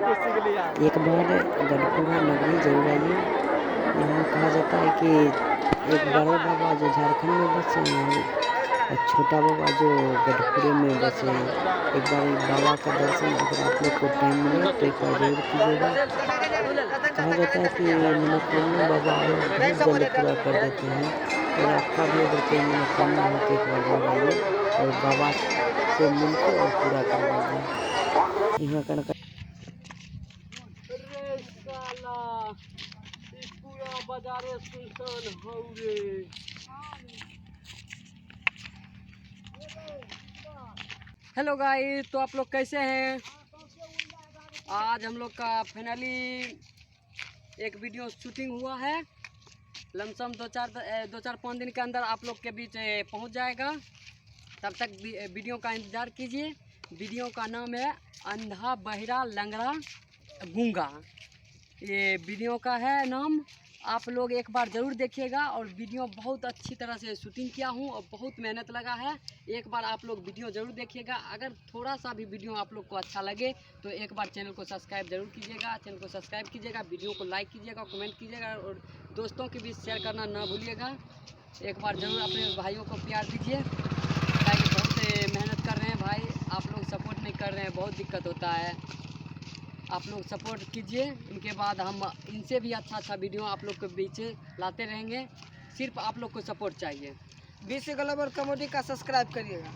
एक बार गढ़पुरा नगरी जरूर आइए। यहाँ कहा जाता है कि एक बड़े बाबा जो झारखंड में बसे हैं और छोटा बाबा जो गढ़पुरे में बसे हैं। एक बार बाबा का दर्शन अगर आप लोग को टाइम मिले तो एक बार जरूर कीजिएगा। कहा जाता है कि मनोकामना बाबा बहुत जल्दी पूरा कर देते हैं। और आपका भी अगर कोई मनोकामना हो तो एक बार जरूर आइए और बाबा से मिलकर और पूरा करवाइए। यहाँ का हेलो गाइस, तो आप लोग कैसे हैं? आज हम लोग का फाइनली एक वीडियो शूटिंग हुआ है। लमसम दो चार 5 दिन के अंदर आप लोग के बीच पहुंच जाएगा। तब तक वीडियो का इंतज़ार कीजिए। वीडियो का नाम है अंधा बहिरा लंगड़ा गूंगा। ये वीडियो का है नाम। आप लोग एक बार ज़रूर देखिएगा। और वीडियो बहुत अच्छी तरह से शूटिंग किया हूँ और बहुत मेहनत लगा है। एक बार आप लोग वीडियो ज़रूर देखिएगा। अगर थोड़ा सा भी वीडियो आप लोग को अच्छा लगे तो एक बार चैनल को सब्सक्राइब जरूर कीजिएगा। चैनल को सब्सक्राइब कीजिएगा, वीडियो को लाइक कीजिएगा, कमेंट कीजिएगा और दोस्तों के बीच शेयर करना ना भूलिएगा। एक बार ज़रूर अपने भाइयों को प्यार दीजिए, ताकि बहुत मेहनत कर रहे हैं भाई। आप लोग सपोर्ट नहीं कर रहे हैं, बहुत दिक्कत होता है। आप लोग सपोर्ट कीजिए। इनके बाद हम इनसे भी अच्छा वीडियो आप लोग के बीच लाते रहेंगे। सिर्फ आप लोग को सपोर्ट चाहिए। बीसी ग्लोबल कॉमेडी का सब्सक्राइब करिएगा।